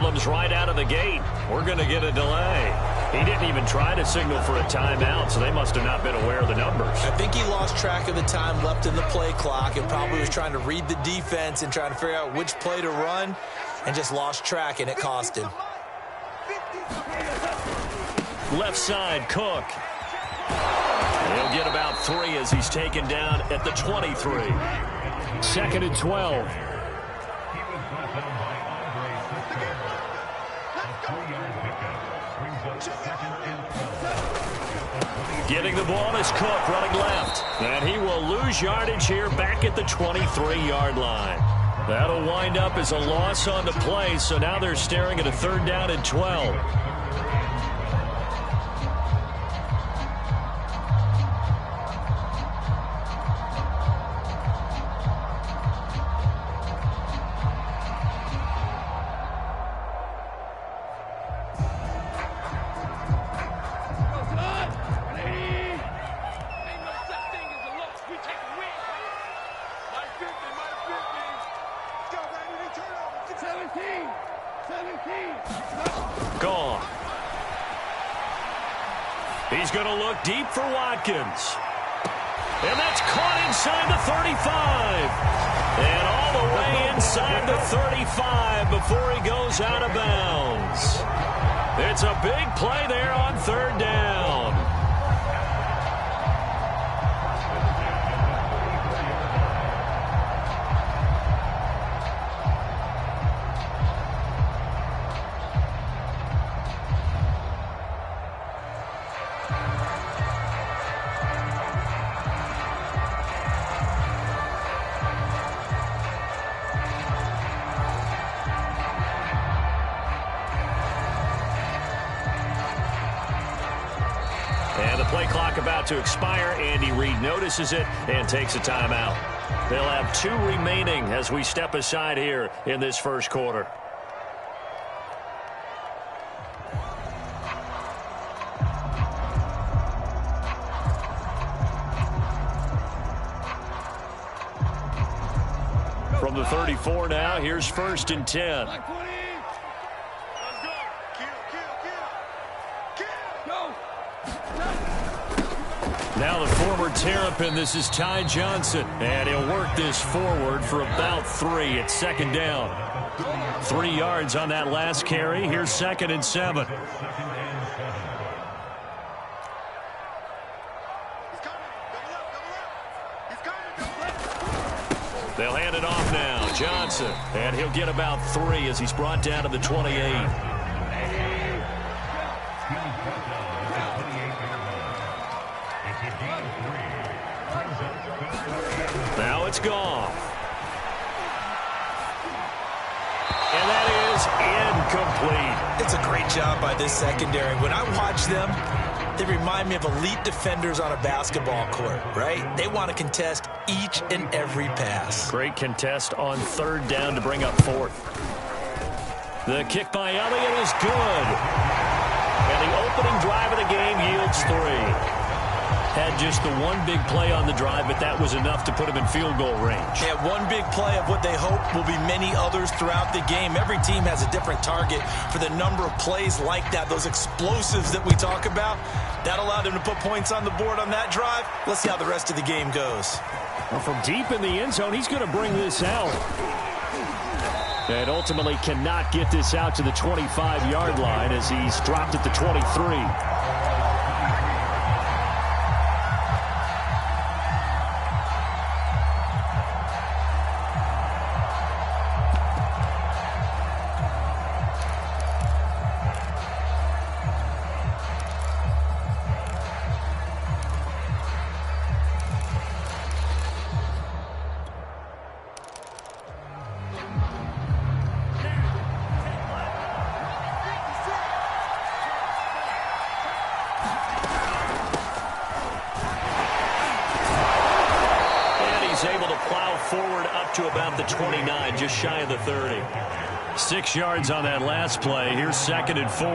problems right out of the gate. We're going to get a delay. He didn't even try to signal for a timeout, so they must have not been aware of the numbers. I think he lost track of the time left in the play clock and probably was trying to read the defense and trying to figure out which play to run and just lost track, and it cost him. Left side, Cook. He'll get about 3 as he's taken down at the 23. 2nd and 12. Getting the ball is Cook running left. And he will lose yardage here back at the 23-yard line. That'll wind up as a loss on the play, so now they're staring at a 3rd down and 12. Gone. He's going to look deep for Watkins. And that's caught inside the 35. And all the way inside the 35 before he goes out of bounds. It's a big play there on 3rd down. And the play clock about to expire. Andy Reid notices it and takes a timeout. They'll have 2 remaining as we step aside here in this first quarter. From the 34 now, here's 1st and 10. Now the former Terrapin, this is Ty Johnson, and he'll work this forward for about 3 at 2nd down. 3 yards on that last carry. Here's 2nd and 7. They'll hand it off now. Johnson, and he'll get about 3 as he's brought down to the 28. Now it's gone. And that is incomplete. It's a great job by this secondary. When I watch them, they remind me of elite defenders on a basketball court, right? They want to contest each and every pass. Great contest on 3rd down to bring up 4th. The kick by Elliott is good. And the opening drive of the game yields 3. Had just the one big play on the drive, but that was enough to put him in field goal range. Yeah, one big play of what they hope will be many others throughout the game. Every team has a different target for the number of plays like that, those explosives that we talk about. That allowed them to put points on the board on that drive. Let's see how the rest of the game goes. Well, from deep in the end zone, he's going to bring this out. And ultimately cannot get this out to the 25-yard line as he's dropped at the 23. Able to plow forward up to about the 29, just shy of the 30. 6 yards on that last play. Here's 2nd and 4.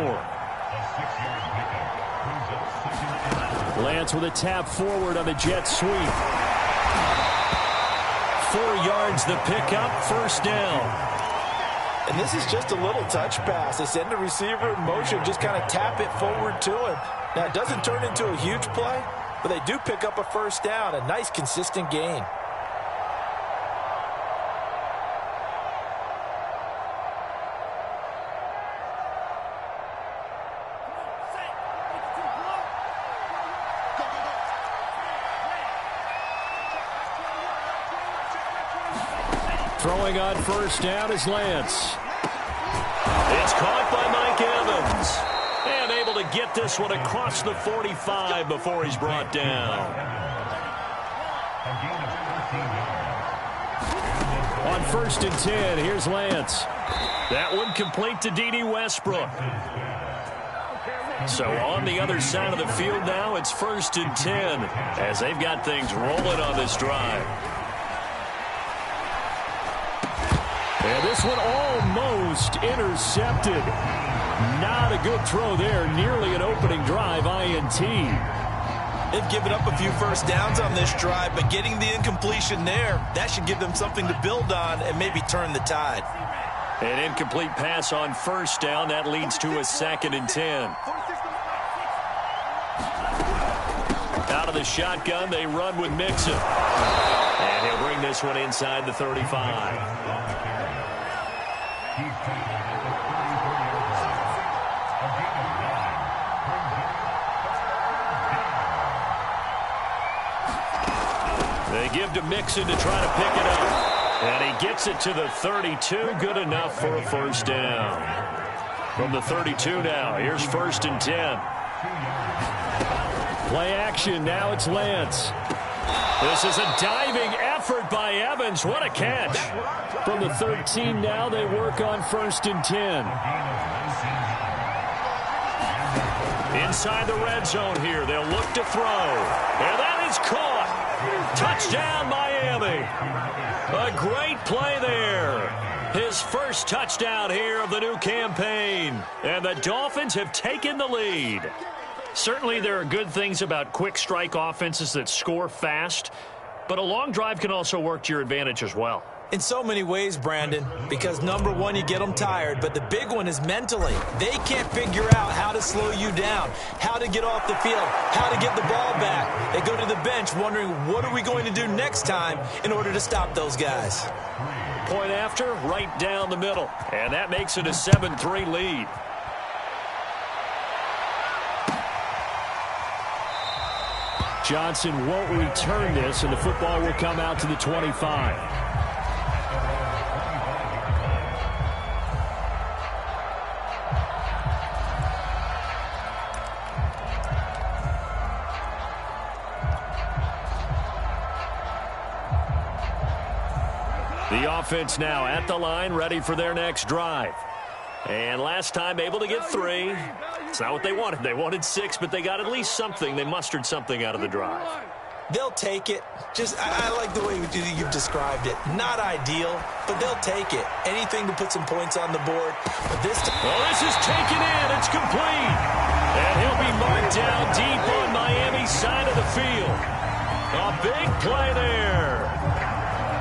Lance with a tap forward on the jet sweep. 4 yards the pickup, 1st down. And this is just a little touch pass. They send the receiver in motion, just kind of tap it forward to him. Now, it doesn't turn into a huge play, but they do pick up a first down, a nice, consistent gain. Throwing on first down is Lance. It's caught by Mike Evans. And able to get this one across the 45 before he's brought down. On first and 10, here's Lance. That one complete to D.D. Westbrook. So on the other side of the field now, it's first and 10 as they've got things rolling on this drive. And this one almost intercepted. Not a good throw there. Nearly an opening drive, INT. They've given up a few first downs on this drive, but getting the incompletion there, that should give them something to build on and maybe turn the tide. An incomplete pass on first down. That leads to a 2nd and 10. Out of the shotgun, they run with Mixon. And he'll bring this one inside the 35. They give to Mixon to try to pick it up. And he gets it to the 32. Good enough for a first down. From the 32 now, here's first and 10. Play action, now it's Lance. This is a diving effort by Evans. What a catch. From the 13 now, they work on first and 10. Inside the red zone here, they'll look to throw. And that is caught. Touchdown, Miami. A great play there. His first touchdown here of the new campaign. And the Dolphins have taken the lead. Certainly there are good things about quick strike offenses that score fast, but a long drive can also work to your advantage as well. In so many ways, Brandon, because number one, you get them tired, but the big one is mentally. They can't figure out how to slow you down, how to get off the field, how to get the ball back. They go to the bench wondering, what are we going to do next time in order to stop those guys? Point after, right down the middle, and that makes it a 7-3 lead. Johnson won't return this, and the football will come out to the 25. The offense now at the line, ready for their next drive. And last time able to get 3. It's not what they wanted. They wanted 6, but they got at least something. They mustered something out of the drive. They'll take it. I like the way you've described it. Not ideal, but they'll take it. Anything to put some points on the board. But this time, this is taken in. It's complete. And he'll be marked down deep on Miami's side of the field. A big play there.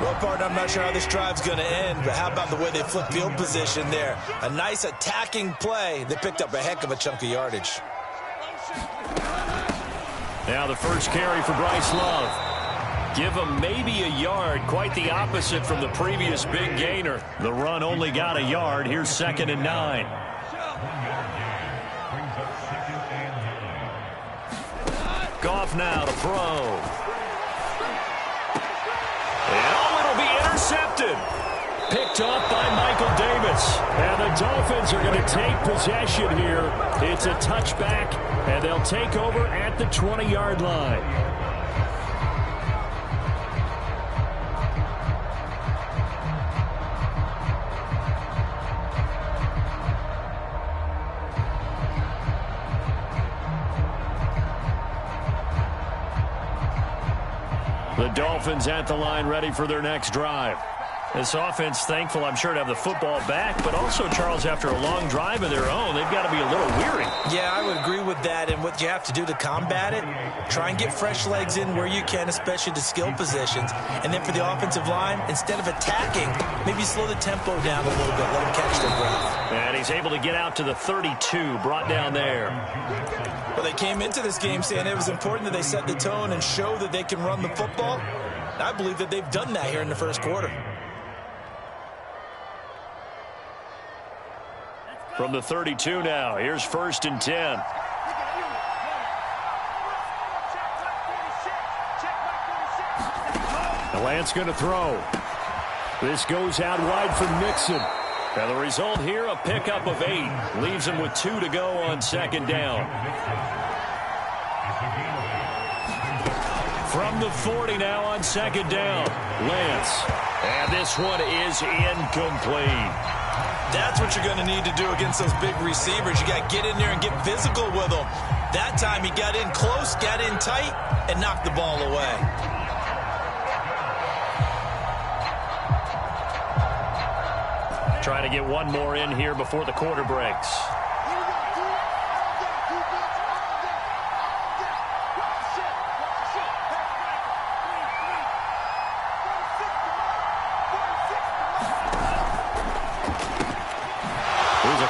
Well, partner, I'm not sure how this drive's going to end, but how about the way they flip field position there? A nice attacking play. They picked up a heck of a chunk of yardage. Now the first carry for Bryce Love. Give him maybe a yard, quite the opposite from the previous big gainer. The run only got a yard. Here's 2nd and 9. Goff now to throw. And it'll be intercepted. Picked off by Michael Davis. And the Dolphins are going to take possession here. It's a touchback, and they'll take over at the 20-yard line. The Dolphins at the line, ready for their next drive. This offense, thankful, I'm sure, to have the football back, but also, Charles, after a long drive of their own, they've got to be a little weary. Yeah, I would agree with that, and what you have to do to combat it, try and get fresh legs in where you can, especially to skill positions, and then for the offensive line, instead of attacking, maybe slow the tempo down a little bit, let them catch their breath. And he's able to get out to the 32, brought down there. Well, they came into this game saying it was important that they set the tone and show that they can run the football. I believe that they've done that here in the first quarter. From the 32 now, here's 1st and 10. Lance going to throw. This goes out wide for Mixon. And the result here, a pickup of 8. Leaves him with 2 to go on 2nd down. From the 40 now on 2nd down, Lance. And this one is incomplete. That's what you're going to need to do against those big receivers. You got to get in there and get physical with them. That time he got in close, got in tight, and knocked the ball away. Trying to get one more in here before the quarter breaks.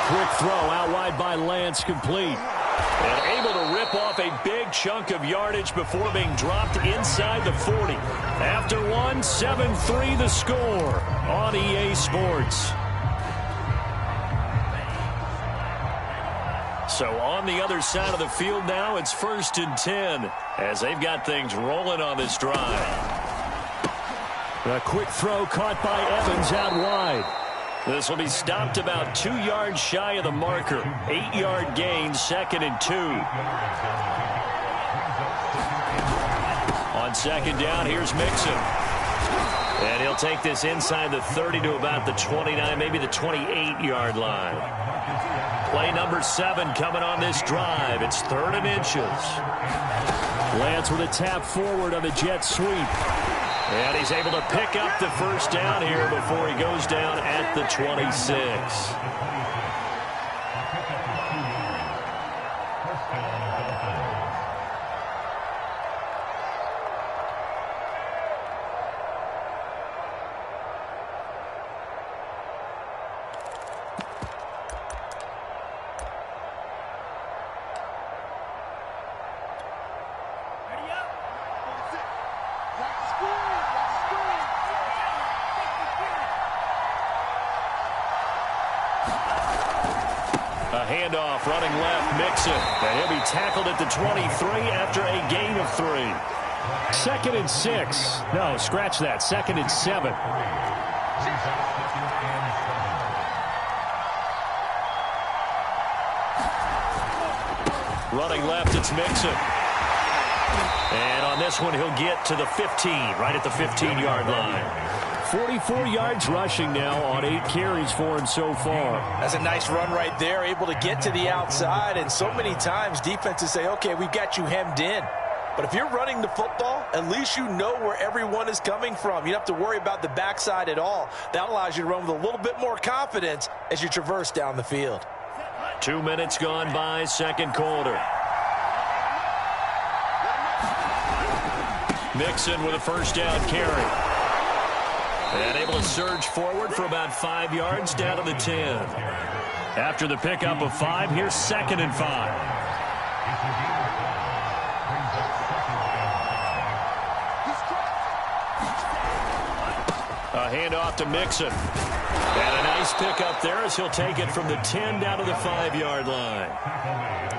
Quick throw out wide by Lance, complete. And able to rip off a big chunk of yardage before being dropped inside the 40. After one, 7-3 the score on EA Sports. So on the other side of the field now, it's 1st and 10 as they've got things rolling on this drive. A quick throw caught by Evans out wide. This will be stopped about 2 yards shy of the marker. 8-yard gain, 2nd and 2. On 2nd down, here's Mixon. And he'll take this inside the 30 to about the 29, maybe the 28-yard line. Play number 7 coming on this drive. It's 3rd and inches. Lance with a tap forward on the jet sweep. And he's able to pick up the 1st down here before he goes down at the 26. Handoff running left, Mixon. And he'll be tackled at the 23 after a gain of 3. 2nd and 6. No, scratch that. 2nd and 7. Running left, it's Mixon. And on this one, he'll get to the 15, right at the 15-yard line. 44 yards rushing now on 8 carries for him so far. That's a nice run right there, able to get to the outside. And so many times defenses say, okay, we've got you hemmed in. But if you're running the football, at least you know where everyone is coming from. You don't have to worry about the backside at all. That allows you to run with a little bit more confidence as you traverse down the field. 2 minutes gone by, 2nd quarter. Mixon with a 1st down carry. And able to surge forward for about 5 yards down to the 10. After the pickup of 5, here's 2nd and 5. A handoff to Mixon. And a nice pickup there as he'll take it from the 10 down to the 5-yard line.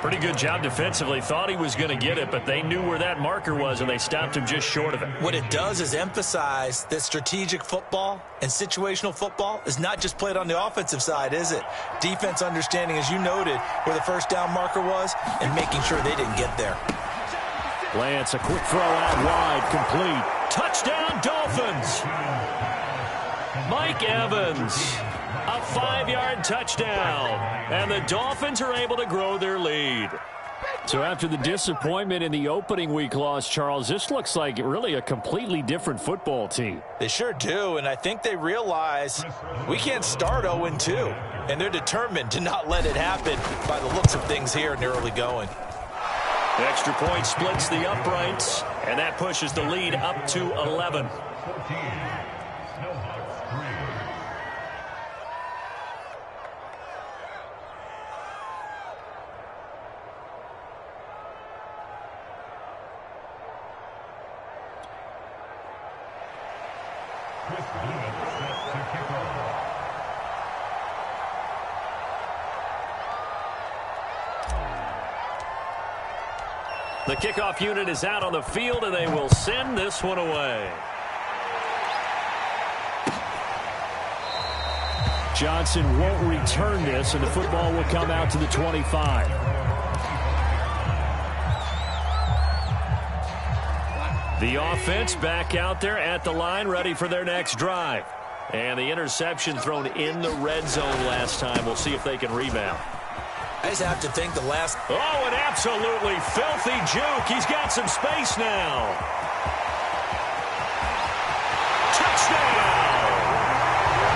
Pretty good job defensively. Thought he was going to get it, but they knew where that marker was, and they stopped him just short of it. What it does is emphasize that strategic football and situational football is not just played on the offensive side, is it? Defense understanding, as you noted, where the 1st down marker was and making sure they didn't get there. Lance, a quick throw out wide, complete. Touchdown, Dolphins! Mike Evans, a 5-yard touchdown, and the Dolphins are able to grow their lead. So after the disappointment in the opening week loss, Charles, this looks like really a completely different football team. They sure do, and I think they realize we can't start 0-2, and they're determined to not let it happen by the looks of things here in the early going. The extra point splits the uprights, and that pushes the lead up to 11. The kickoff unit is out on the field, and they will send this one away. Johnson won't return this, and the football will come out to the 25. The offense back out there at the line, ready for their next drive. And the interception thrown in the red zone last time. We'll see if they can rebound. I just have to think the last... Oh, an absolutely filthy juke. He's got some space now. Touchdown!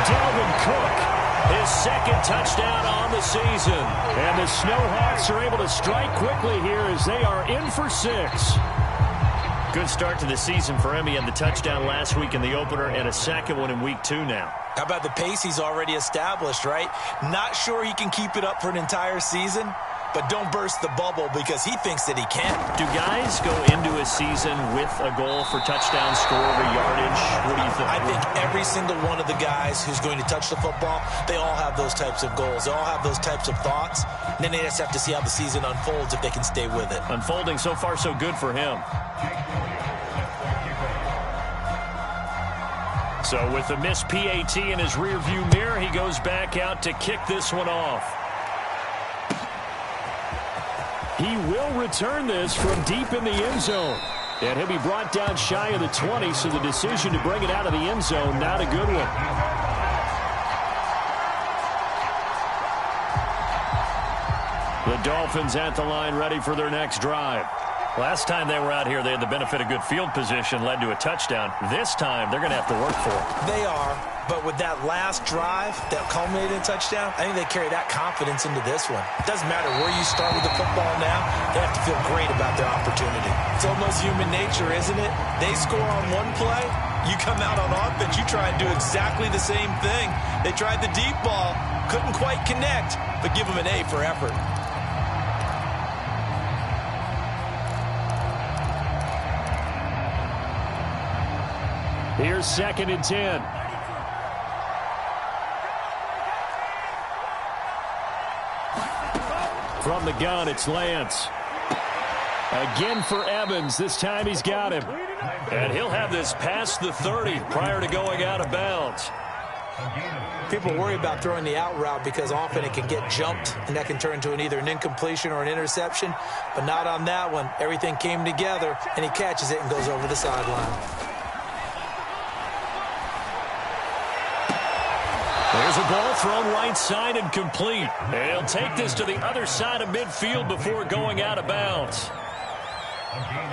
Dalvin Cook, his second touchdown on the season. And the Snowhawks are able to strike quickly here as they are in for 6. Good start to the season for him. He had the touchdown last week in the opener and a second one in week 2 now. How about the pace he's already established, right? Not sure he can keep it up for an entire season, but don't burst the bubble because he thinks that he can. Do guys go into a season with a goal for touchdown score or yardage? What do you think? I think every single one of the guys who's going to touch the football, they all have those types of goals. They all have those types of thoughts. And then they just have to see how the season unfolds if they can stay with it. Unfolding so far so good for him. So with the missed PAT in his rearview mirror, he goes back out to kick this one off. He will return this from deep in the end zone. And he'll be brought down shy of the 20, so the decision to bring it out of the end zone, not a good one. The Dolphins at the line ready for their next drive. Last time they were out here, they had the benefit of good field position, led to a touchdown. This time, they're going to have to work for it. They are, but with that last drive that culminated in a touchdown, I think they carry that confidence into this one. It doesn't matter where you start with the football now, they have to feel great about their opportunity. It's almost human nature, isn't it? They score on one play, you come out on offense, you try and do exactly the same thing. They tried the deep ball, couldn't quite connect, but give them an A for effort. Here's 2nd and 10. From the gun, it's Lance. Again for Evans. This time he's got him. And he'll have this past the 30 prior to going out of bounds. People worry about throwing the out route because often it can get jumped, and that can turn into either an incompletion or an interception. But not on that one. Everything came together, and he catches it and goes over the sideline. There's a ball thrown right side and complete. And he'll take this to the other side of midfield before going out of bounds.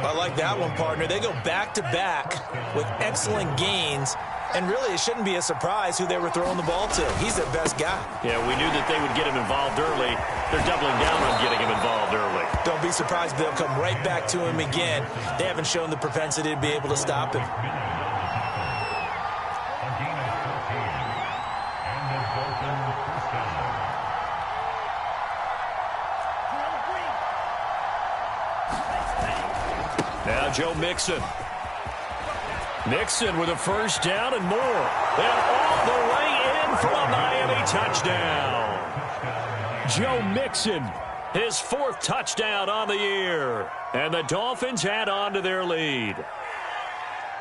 I like that one, partner. They go back-to-back with excellent gains. And really, it shouldn't be a surprise who they were throwing the ball to. He's their best guy. Yeah, we knew that they would get him involved early. They're doubling down on getting him involved early. Don't be surprised if they'll come right back to him again. They haven't shown the propensity to be able to stop him. Now Joe Mixon. Mixon with a first down and more. And all the way in for a Miami touchdown. Joe Mixon, his 4th touchdown on the year. And the Dolphins add on to their lead.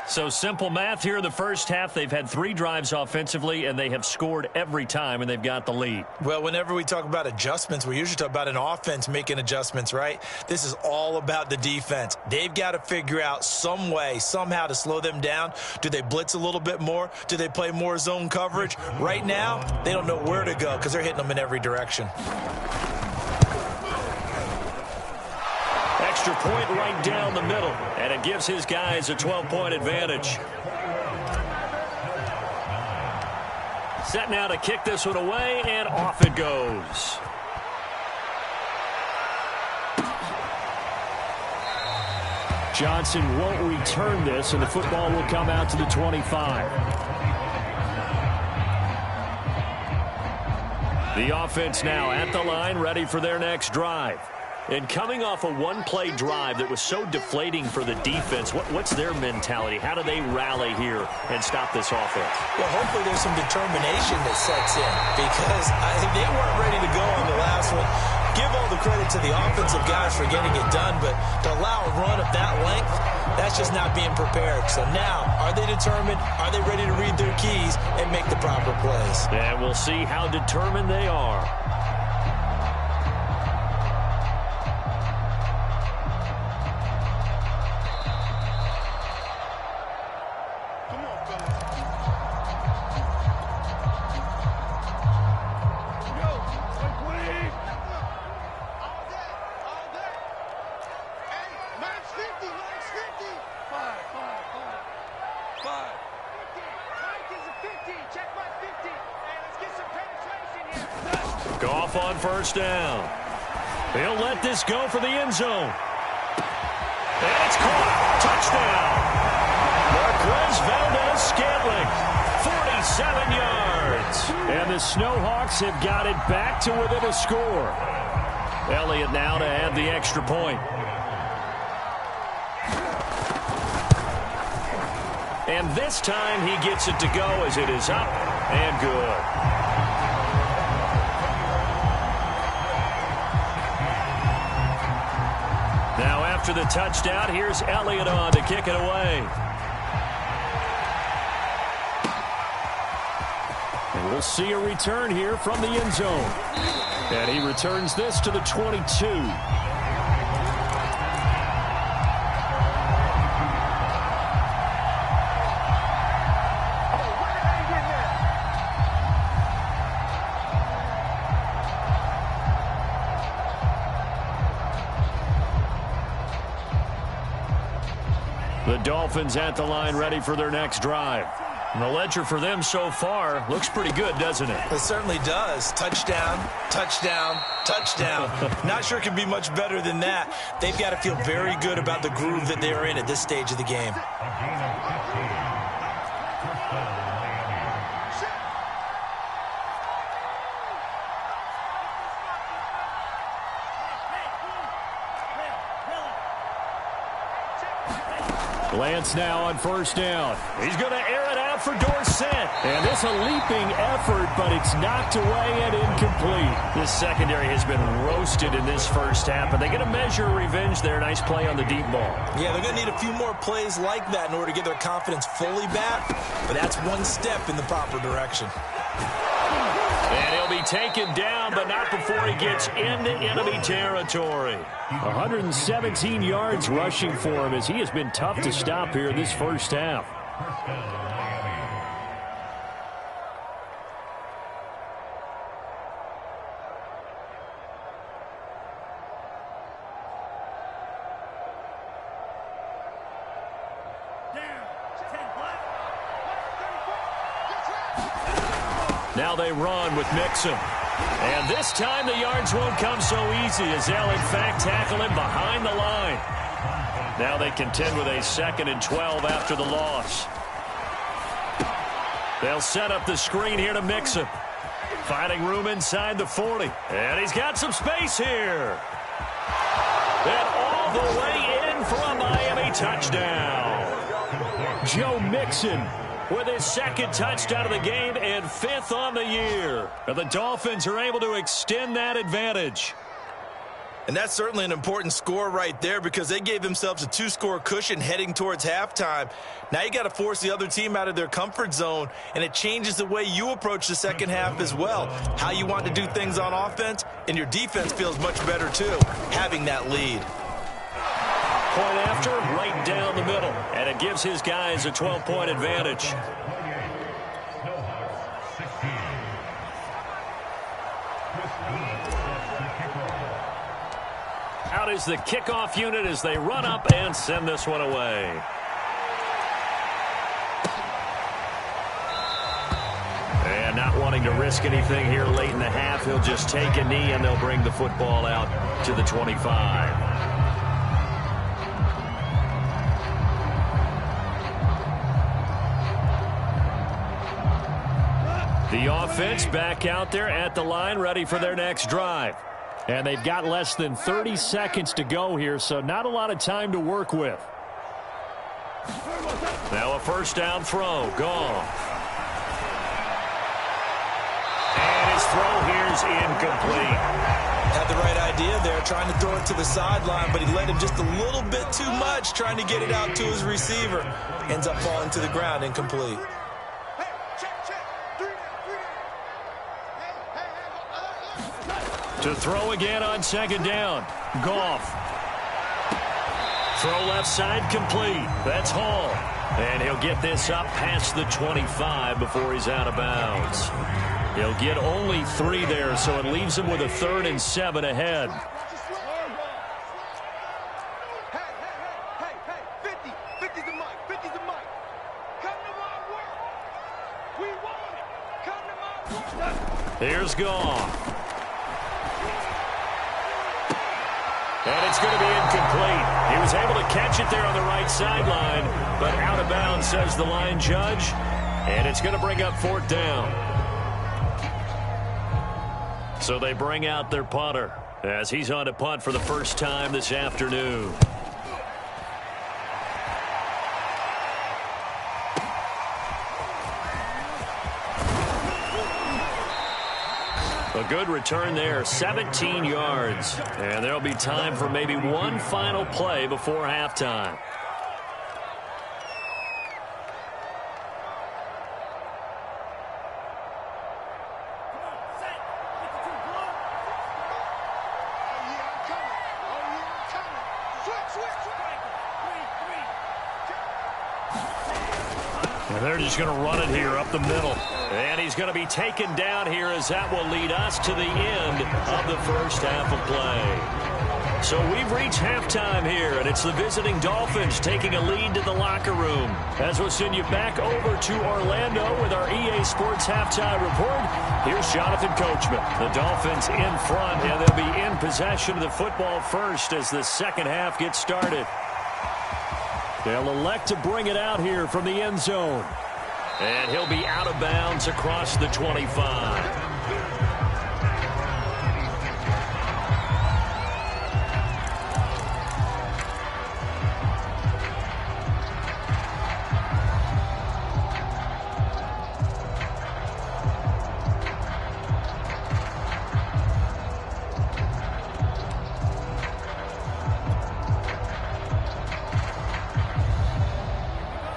So simple math here in the first half. They've had 3 drives offensively, and they have scored every time, and they've got the lead. Well, whenever we talk about adjustments, we usually talk about an offense making adjustments, right? This is all about the defense. They've got to figure out some way, somehow to slow them down. Do they blitz a little bit more? Do they play more zone coverage? Right now, they don't know where to go because they're hitting them in every direction. extra point right down the middle, and it gives his guys a 12-point advantage. Set now to kick this one away, and off it goes. Johnson won't return this, and the football will come out to the 25. The offense now at the line, ready for their next drive. And coming off a one-play drive that was so deflating for the defense, what's their mentality? How do they rally here and stop this offense? Well, hopefully there's some determination that sets in, because they weren't ready to go on the last one. Give all the credit to the offensive guys for getting it done, but to allow a run of that length, that's just not being prepared. So now, are they determined? Are they ready to read their keys and make the proper plays? And we'll see how determined they are. Goff on first down. He'll let this go for the end zone. And it's caught. Touchdown. Marquez Valdez-Scantling, 47 yards. And the Snowhawks have got it back to within a score. Elliott now to add the extra point. And this time he gets it to go as it is up and good. Now after the touchdown, here's Elliott on to kick it away. And we'll see a return here from the end zone. And he returns this to the 22. The Dolphins at the line, ready for their next drive. And the ledger for them so far looks pretty good, doesn't it? It certainly does. Touchdown, touchdown, touchdown. Not sure it can be much better than that. They've got to feel very good about the groove that they're in at this stage of the game. Lance now on first down. He's going to air it out for Dorsett. And this a leaping effort, but it's knocked away and incomplete. This secondary has been roasted in this first half, but they get a measure of revenge there. Nice play on the deep ball. Yeah, they're going to need a few more plays like that in order to get their confidence fully back, but that's one step in the proper direction. And he'll be taken down, but not before he gets into enemy territory. 117 yards rushing for him as he has been tough to stop here in this first half. Now they run with Mixon. And this time the yards won't come so easy as they'll, in fact, tackle him behind the line. Now they contend with a 2nd and 12 after the loss. They'll set up the screen here to Mixon. Finding room inside the 40. And he's got some space here. And all the way in for a Miami touchdown. Joe Mixon with his 2nd touchdown of the game and 5th on the year. And the Dolphins are able to extend that advantage. And that's certainly an important score right there because they gave themselves a 2-score cushion heading towards halftime. Now you got to force the other team out of their comfort zone, and it changes the way you approach the second half as well. How you want to do things on offense, and your defense feels much better too, having that lead. Point after, right down the middle. And it gives his guys a 12-point advantage. Out is the kickoff unit as they run up and send this one away. And not wanting to risk anything here late in the half, he'll just take a knee and they'll bring the football out to the 25. The offense back out there at the line, ready for their next drive. And they've got less than 30 seconds to go here, so not a lot of time to work with. Now a first down throw. Goff. And his throw here's incomplete. Had the right idea there, trying to throw it to the sideline, but he let him just a little bit too much, trying to get it out to his receiver. Ends up falling to the ground, incomplete. To throw again on second down. Goff. Throw left side complete. That's Hall. And he'll get this up past the 25 before he's out of bounds. He'll get only 3 there, so it leaves him with a 3rd and 7 ahead. Here's Goff. And it's going to be incomplete. He was able to catch it there on the right sideline, but out of bounds, says the line judge. And it's going to bring up 4th down. So they bring out their punter as he's on to punt for the first time this afternoon. A good return there, 17 yards. And there'll be time for maybe one final play before halftime. And they're just going to run it here up the middle. And he's going to be taken down here as that will lead us to the end of the first half of play. So we've reached halftime here, and it's the visiting Dolphins taking a lead to the locker room. As we'll send you back over to Orlando with our EA Sports Halftime Report, here's Jonathan Coachman. The Dolphins in front, and they'll be in possession of the football first as the second half gets started. They'll elect to bring it out here from the end zone. And he'll be out of bounds across the 25.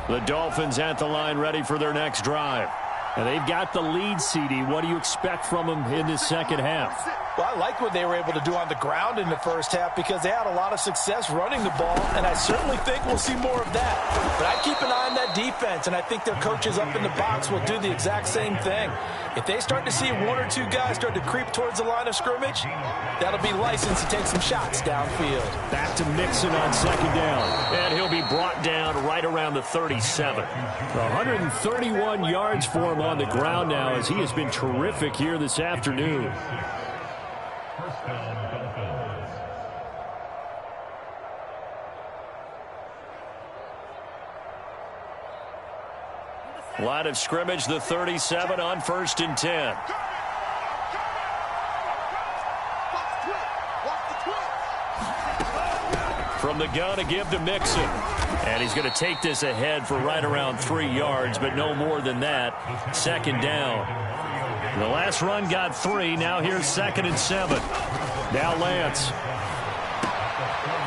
The Dolphins at the line ready for their next drive. And they've got the lead, CD. What do you expect from them in this second half? Well, I like what they were able to do on the ground in the first half because they had a lot of success running the ball, and I certainly think we'll see more of that. But I keep an eye on that defense, and I think their coaches up in the box will do the exact same thing. If they start to see 1 or 2 guys start to creep towards the line of scrimmage, that'll be license to take some shots downfield. Back to Mixon on second down, and he'll be brought down right around the 37. 131 yards for him on the ground now as he has been terrific here this afternoon. Line of scrimmage, the 37 on 1st and 10. From the gun, a give to Mixon. And he's going to take this ahead for right around 3 yards, but no more than that. Second down. The last run got 3. Now here's 2nd and 7. Now Lance.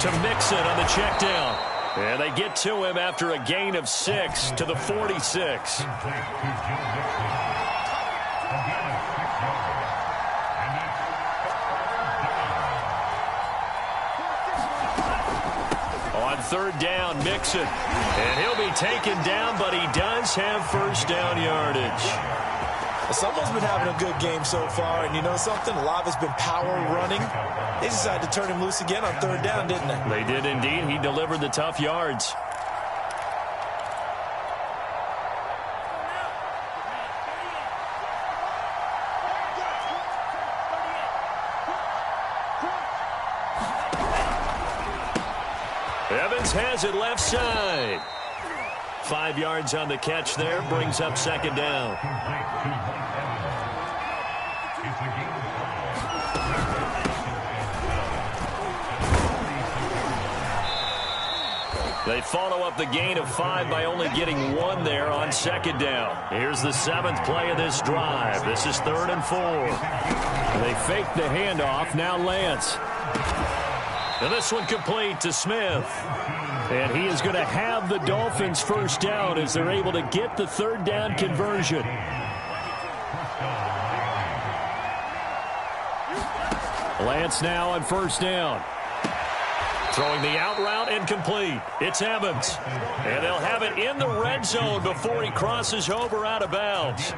To Mixon on the check down. And they get to him after a gain of 6 to the 46. On 3rd down, Mixon. And he'll be taken down, but he does have first down yardage. Someone's been having a good game so far, and you know something? A lot of it's been power running. They decided to turn him loose again on 3rd down, didn't they? They did indeed. He delivered the tough yards. Evans has it left side. 5 yards on the catch there, brings up 2nd down. They follow up the gain of 5 by only getting 1 there on 2nd down. Here's the 7th play of this drive. This is 3rd and 4. They fake the handoff. Now Lance. And this one complete to Smith. And he is going to have the Dolphins first down as they're able to get the 3rd down conversion. Lance now on 1st down. Throwing the out route incomplete. It's Evans. And they'll have it in the red zone before he crosses over out of bounds.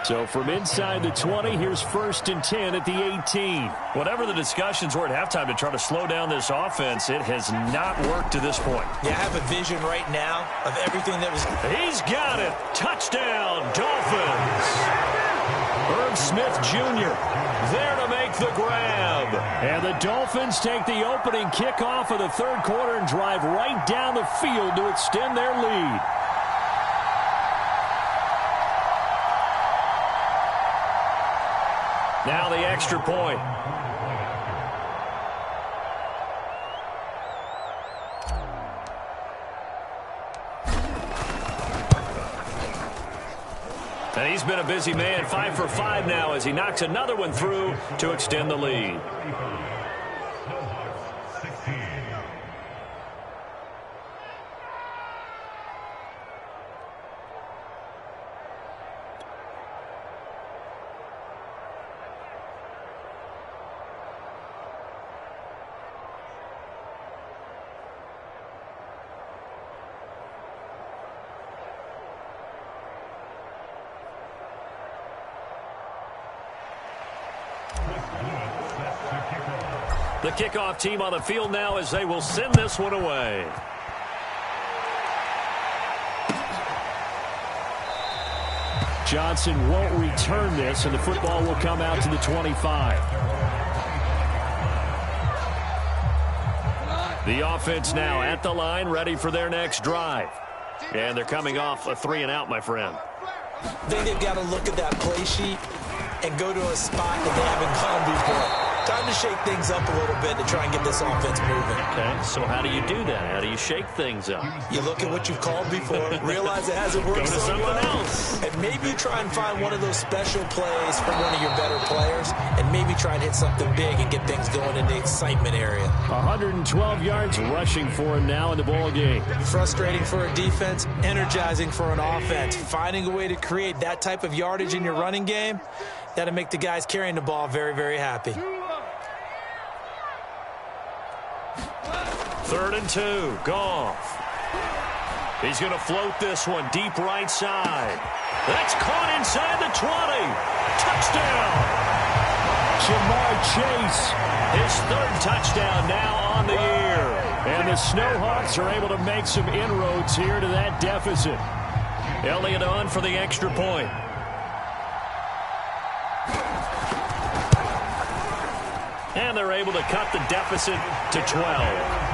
So from inside the 20, here's 1st and 10 at the 18. Whatever the discussions were at halftime to try to slow down this offense, it has not worked to this point. Yeah, I have a vision right now of everything that was... He's got it. Touchdown, Dolphins. Herb Smith Jr. there to make the grab. And the Dolphins take the opening kickoff of the 3rd quarter and drive right down the field to extend their lead. Now the extra point. And he's been a busy man, 5 for 5 now as he knocks another one through to extend the lead. The kickoff team on the field now as they will send this one away. Johnson won't return this, and the football will come out to the 25. The offense now at the line, ready for their next drive. And they're coming off a 3 and out, my friend. I think they've got to look at that play sheet and go to a spot that they haven't gone before. Time to shake things up a little bit to try and get this offense moving. Okay, so how do you do that? How do you shake things up? You look at what you've called before, realize it hasn't worked so something well, else. and maybe you try and find one of those special plays from one of your better players, and maybe try and hit something big and get things going in the excitement area. 112 yards rushing for him now in the ball game. Frustrating for a defense, energizing for an offense. Finding a way to create that type of yardage in your running game, that'll make the guys carrying the ball very, very happy. 3rd and 2, Goff. He's going to float this one deep right side. That's caught inside the 20. Touchdown. Jamar Chase, his 3rd touchdown now on the year. And the Snowhawks are able to make some inroads here to that deficit. Elliott on for the extra point. And they're able to cut the deficit to 12.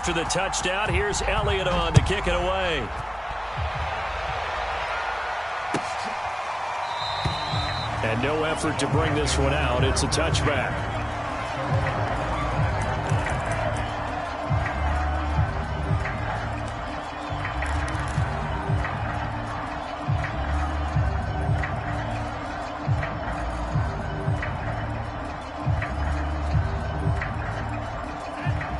After the touchdown, here's Elliott on to kick it away. And no effort to bring this one out. It's a touchback.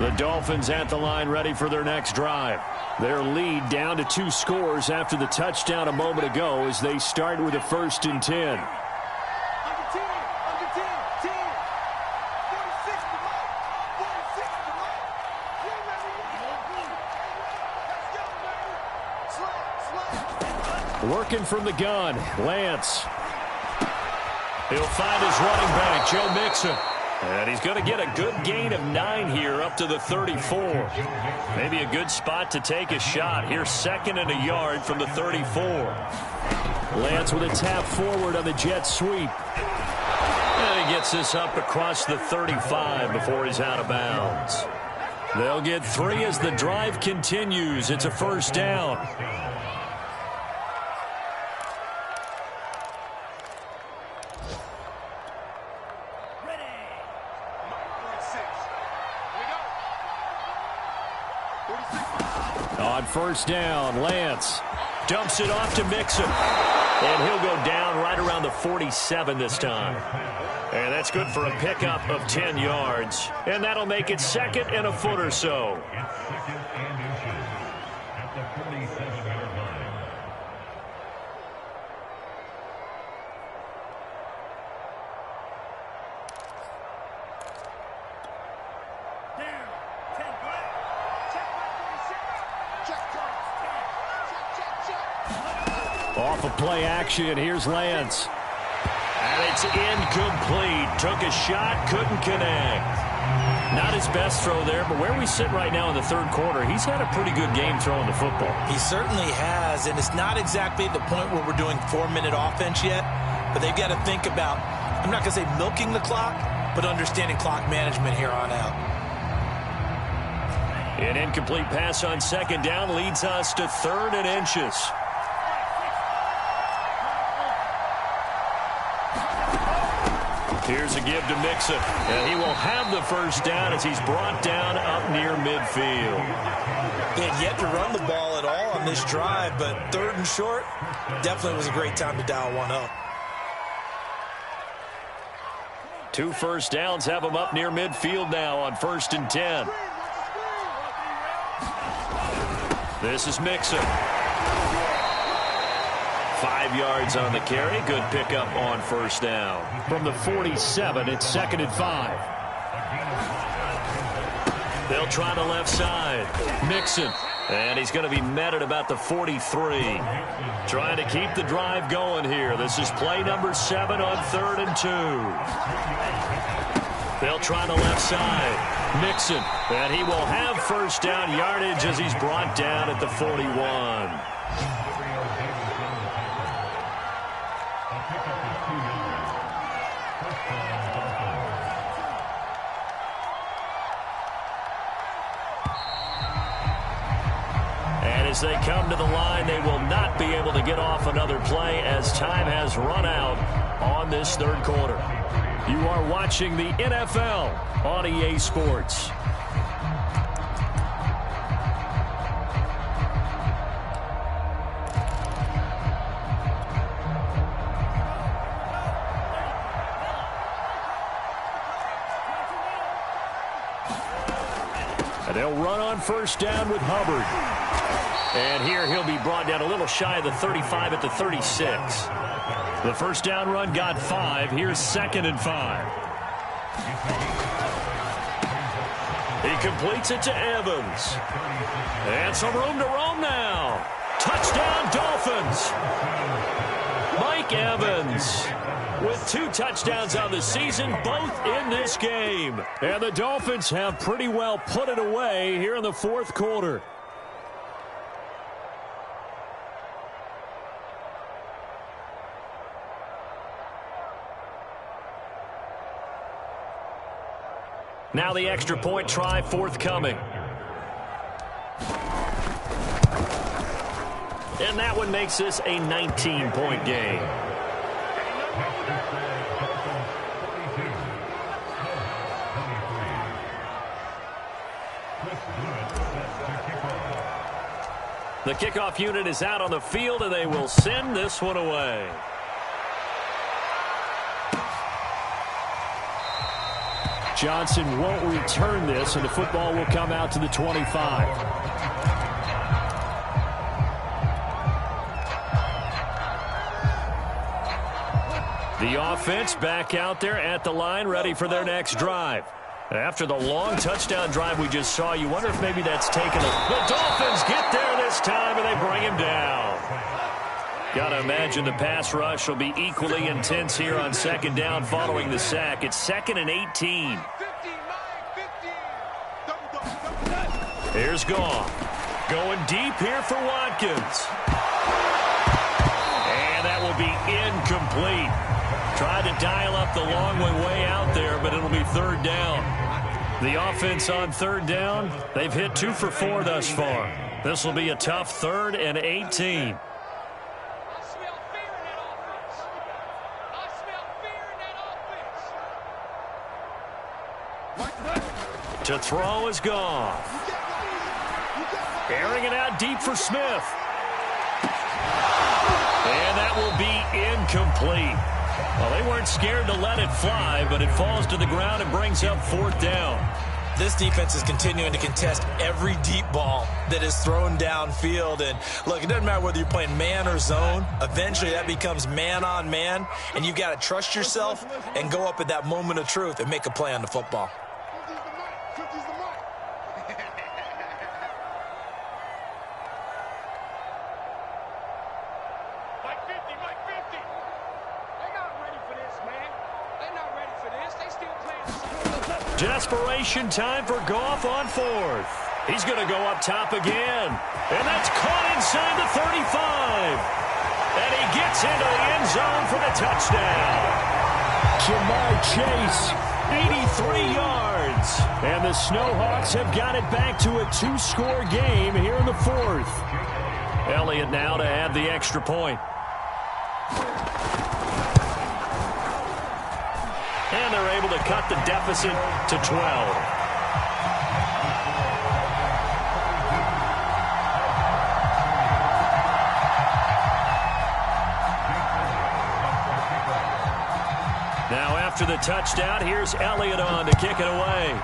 The Dolphins at the line ready for their next drive. Their lead down to 2 scores after the touchdown a moment ago as they start with a 1st and 10. Working from the gun, Lance. He'll find his running back, Joe Mixon. And he's going to get a good gain of 9 here up to the 34. Maybe a good spot to take a shot. Here's 2nd and a yard from the 34. Lance with a tap forward on the jet sweep. And he gets this up across the 35 before he's out of bounds. They'll get 3 as the drive continues. It's a 1st down. On 1st down, Lance dumps it off to Mixon. And he'll go down right around the 47 this time. And that's good for a pickup of 10 yards. And that'll make it 2nd and a foot or so. Off of play action, here's Lance. And it's incomplete. Took a shot, couldn't connect. Not his best throw there, but where we sit right now in the 3rd quarter, he's had a pretty good game throwing the football. He certainly has, and it's not exactly at the point where we're doing 4-minute offense yet, but they've got to think about, I'm not going to say milking the clock, but understanding clock management here on out. An incomplete pass on 2nd down leads us to 3rd and inches. Here's a give to Mixon, and he will have the 1st down as he's brought down up near midfield. He had yet to run the ball at all on this drive, but 3rd and short, definitely was a great time to dial one up. 2 first downs have him up near midfield now on 1st and 10. This is Mixon. 5 yards on the carry. Good pickup on 1st down. From the 47, it's 2nd and 5. They'll try the left side. Mixon. And he's going to be met at about the 43. Trying to keep the drive going here. This is play number 7 on 3rd and 2. They'll try the left side. Mixon. And he will have 1st down yardage as he's brought down at the 41. As they come to the line, they will not be able to get off another play as time has run out on this 3rd quarter. You are watching the NFL on EA Sports. And they'll run on 1st down with Hubbard. And here he'll be brought down a little shy of the 35 at the 36. The 1st down run got 5. Here's 2nd and 5. He completes it to Evans. And some room to roam now. Touchdown Dolphins. Mike Evans with 2 touchdowns on the season, both in this game. And the Dolphins have pretty well put it away here in the 4th quarter. Now the extra point try forthcoming. And that one makes this a 19-point game. The kickoff unit is out on the field, and they will send this one away. Johnson won't return this, and the football will come out to the 25. The offense back out there at the line, ready for their next drive. After the long touchdown drive we just saw, you wonder if maybe that's taken a... The Dolphins get there this time, and they bring him down. Got to imagine the pass rush will be equally intense here on second down following the sack. It's 2nd and 18. Here's Goff. Going deep here for Watkins. And that will be incomplete. Tried to dial up the long way out there, but it'll be 3rd down. The offense on 3rd down, they've hit 2 for 4 thus far. This will be a tough 3rd and 18. To throw is Goff. Airing it out deep for Smith. And that will be incomplete. Well, they weren't scared to let it fly, but it falls to the ground and brings up 4th down. This defense is continuing to contest every deep ball that is thrown downfield. And, look, it doesn't matter whether you're playing man or zone. Eventually, that becomes man-on-man, and you've got to trust yourself and go up at that moment of truth and make a play on the football. Desperation time for Goff on 4th. He's going to go up top again. And that's caught inside the 35. And he gets into the end zone for the touchdown. Jamar Chase, 83 yards. And the Snowhawks have got it back to a 2-score game here in the 4th. Elliott now to add the extra point. And they're able to cut the deficit to 12. Now after the touchdown, here's Elliott on to kick it away.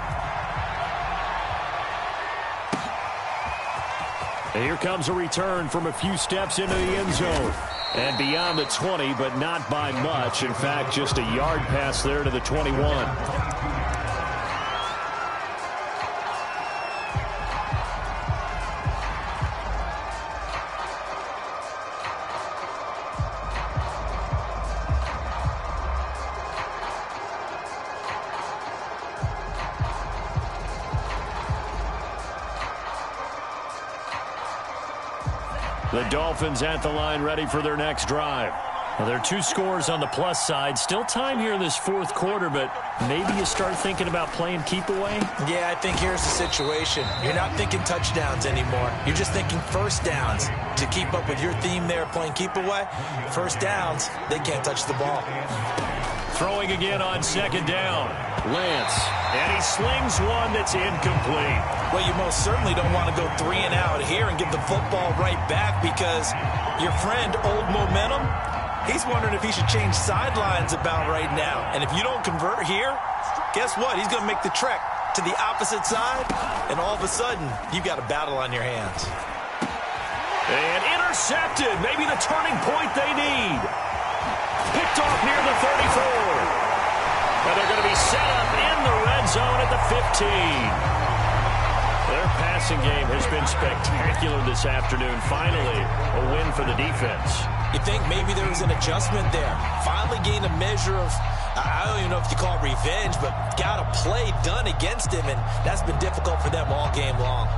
And here comes a return from a few steps into the end zone. And beyond the 20, but not by much. In fact, just a yard pass there to the 21. The Dolphins at the line ready for their next drive. Well, there are 2 scores on the plus side. Still time here in this 4th quarter, but maybe you start thinking about playing keep away? Yeah, I think here's the situation. You're not thinking touchdowns anymore. You're just thinking first downs. To keep up with your theme there, playing keep away, first downs, they can't touch the ball. Throwing again on 2nd down. Lance. And he slings one that's incomplete. Well, you most certainly don't want to go 3 and out here and give the football right back, because your friend, Old Momentum, he's wondering if he should change sidelines about right now. And if you don't convert here, guess what? He's going to make the trek to the opposite side, and all of a sudden, you've got a battle on your hands. And intercepted. Maybe the turning point they need. Picked off near the 34. And they're going to be set up in the red zone at the 15. Their passing game has been spectacular this afternoon. Finally, a win for the defense. You think maybe there was an adjustment there. Finally gained a measure of, I don't even know if you call it revenge, but got a play done against him, and that's been difficult for them all game long.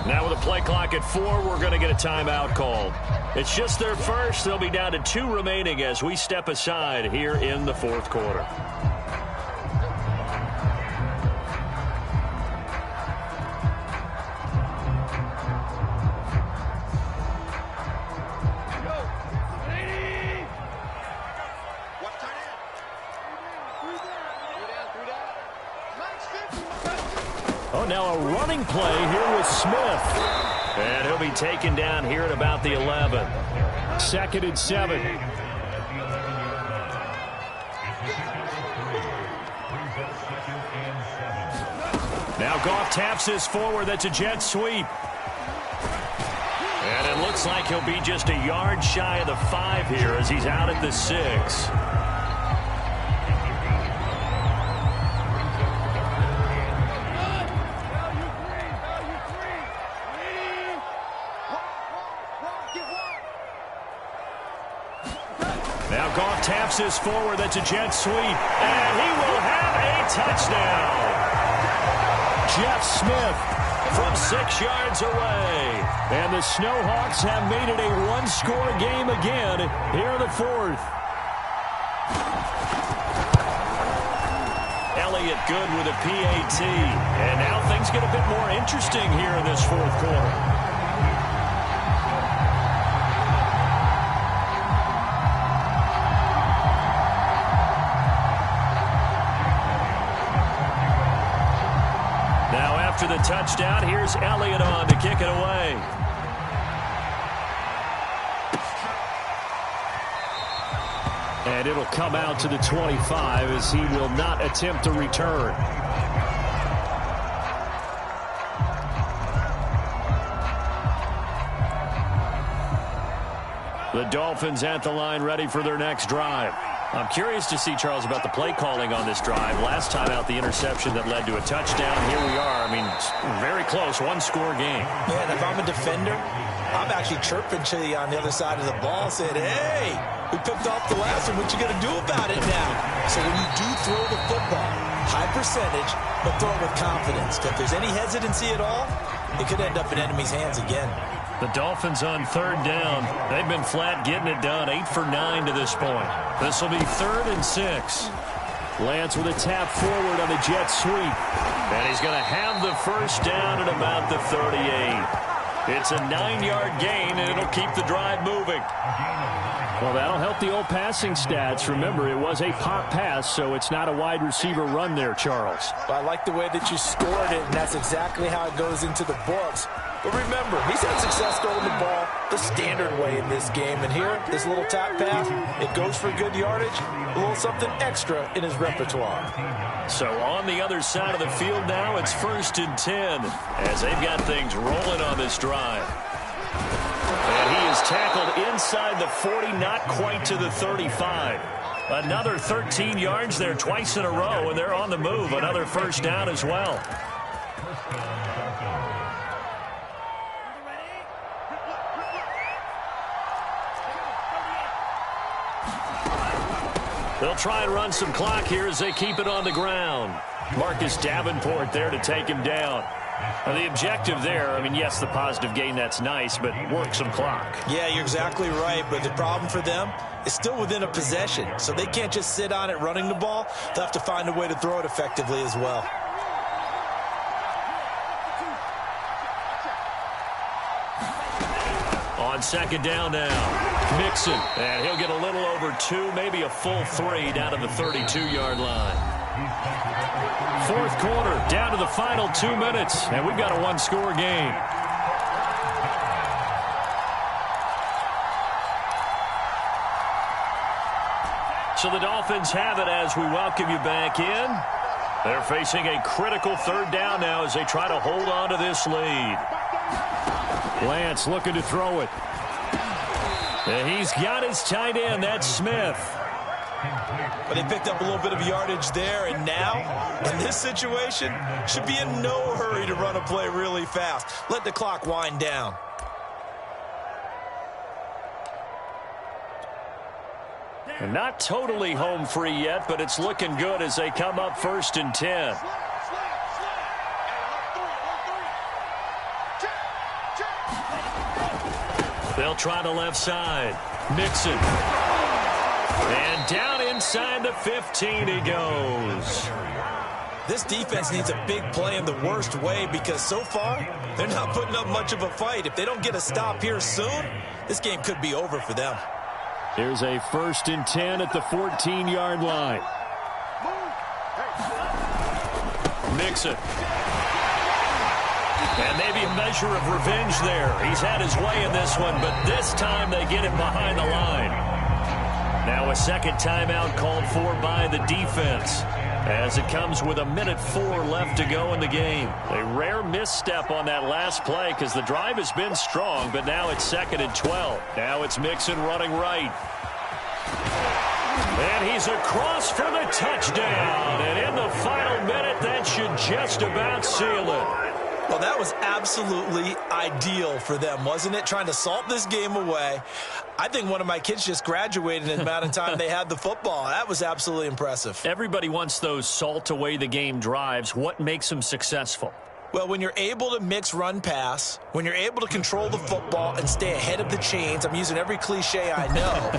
Now with a play clock at 4, we're going to get a timeout called. It's just their first. They'll be down to 2 remaining as we step aside here in the 4th quarter. Now a running play here with Smith. And he'll be taken down here at about the 11. 2nd and 7. Now Goff taps this forward. That's a jet sweep. And it looks like he'll be just a yard shy of the 5 here as he's out at the 6. Now Goff taps this forward. That's a jet sweep. And he will have a touchdown. Jeff Smith from 6 yards away. And the Snowhawks have made it a one-score game again here in the 4th. Elliott good with a PAT. And now things get a bit more interesting here in this 4th quarter. After the touchdown, here's Elliott on to kick it away. And it'll come out to the 25 as he will not attempt to return. The Dolphins at the line ready for their next drive. I'm curious to see, Charles, about the play calling on this drive. Last time out, the interception that led to a touchdown. Here we are. I mean, very close, one-score game. Yeah, and if I'm a defender, I'm actually chirping to you on the other side of the ball, saying, hey, we picked off the last one. What you going to do about it now? So when you do throw the football, high percentage, but throw it with confidence. If there's any hesitancy at all, it could end up in enemy's hands again. The Dolphins on 3rd down. They've been flat getting it done. 8 for 9 to this point. This will be 3rd and 6. Lance with a tap forward on the jet sweep. And he's going to have the first down at about the 38. It's a 9-yard gain, and it'll keep the drive moving. Well, that'll help the old passing stats. Remember, it was a pop pass, so it's not a wide receiver run there, Charles. Well, I like the way that you scored it, and that's exactly how it goes into the books. But remember, he's had success throwing the ball the standard way in this game. And here, this little tap pass, it goes for good yardage, a little something extra in his repertoire. So on the other side of the field now, it's 1st and 10 as they've got things rolling on this drive. And he is tackled inside the 40, not quite to the 35. Another 13 yards there twice in a row, and they're on the move. Another first down as well. They'll try and run some clock here as they keep it on the ground. Marcus Davenport there to take him down. Now the objective there, I mean, yes, the positive gain, that's nice, but work some clock. Yeah, you're exactly right, but the problem for them is still within a possession, so they can't just sit on it running the ball. They'll have to find a way to throw it effectively as well. On 2nd down now. Mixon, and he'll get a little over 2, maybe a full 3 down to the 32-yard line. 4th quarter, down to the final 2 minutes, and we've got a one-score game. So the Dolphins have it as we welcome you back in. They're facing a critical 3rd down now as they try to hold on to this lead. Lance looking to throw it. And he's got his tight end. That's Smith. But they picked up a little bit of yardage there, and now, in this situation, should be in no hurry to run a play really fast. Let the clock wind down. And not totally home free yet, but it's looking good as they come up 1st and 10. They'll try the left side. Mixon. And down inside the 15 he goes. This defense needs a big play in the worst way because so far, they're not putting up much of a fight. If they don't get a stop here soon, this game could be over for them. Here's a 1st and 10 at the 14-yard line. Mixon. And maybe a measure of revenge there. He's had his way in this one, but this time they get him behind the line. Now a second timeout called for by the defense, as it comes with 1:04 left to go in the game. A rare misstep on that last play because the drive has been strong, but now it's 2nd and 12. Now it's Mixon running right. And he's across for the touchdown. And in the final minute, that should just about seal it. Well, that was absolutely ideal for them, wasn't it? Trying to salt this game away. I think one of my kids just graduated in the amount of time they had the football. That was absolutely impressive. Everybody wants those salt away the game drives. What makes them successful? Well, when you're able to mix run pass, when you're able to control the football and stay ahead of the chains, I'm using every cliche I know,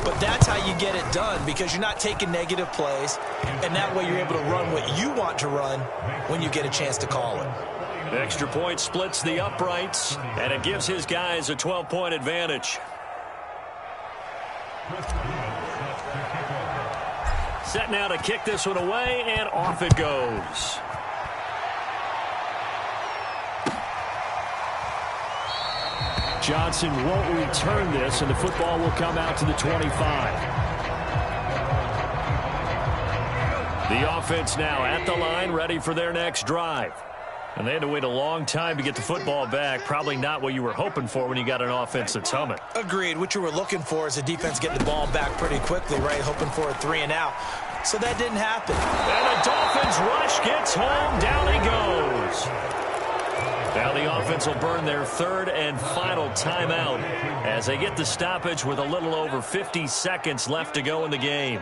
but that's how you get it done because you're not taking negative plays, and that way you're able to run what you want to run when you get a chance to call it. The extra point splits the uprights, and it gives his guys a 12-point advantage. Set now to kick this one away, and off it goes. Johnson won't return this, and the football will come out to the 25. The offense now at the line, ready for their next drive. And they had to wait a long time to get the football back. Probably not what you were hoping for when you got an offense that's humming. Agreed. What you were looking for is the defense getting the ball back pretty quickly, right? Hoping for a 3-and-out. So that didn't happen. And the Dolphins rush gets home. Down he goes. Now the offense will burn their third and final timeout as they get the stoppage with a little over 50 seconds left to go in the game.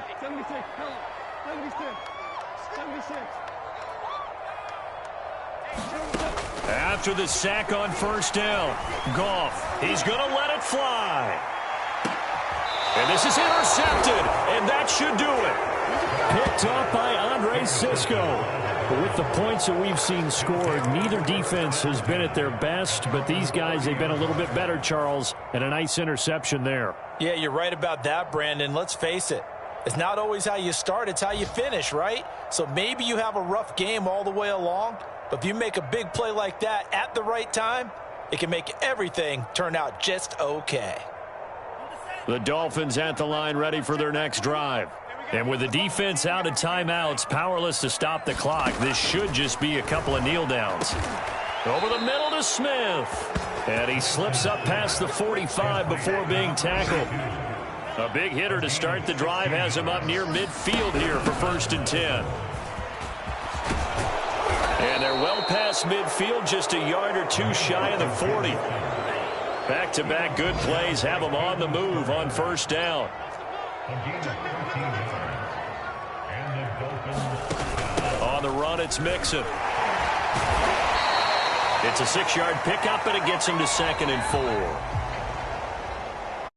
After the sack on first down, Goff, he's going to let it fly. And this is intercepted, and that should do it. Picked up by Andre Sisco. But with the points that we've seen scored, neither defense has been at their best, but these guys, they've been a little bit better, Charles, and a nice interception there. Yeah, you're right about that, Brandon. Let's face it. It's not always how you start, it's how you finish, right? So maybe you have a rough game all the way along, but if you make a big play like that at the right time, it can make everything turn out just okay. The Dolphins at the line ready for their next drive. And with the defense out of timeouts, powerless to stop the clock, this should just be a couple of kneel downs. Over the middle to Smith. And he slips up past the 45 before being tackled. A big hitter to start the drive has him up near midfield here for 1st and 10. And they're well past midfield, just a yard or two shy of the 40. Back-to-back good plays have them on the move on first down. On the run, it's Mixon. It's a 6-yard pickup, and it gets him to 2nd and 4.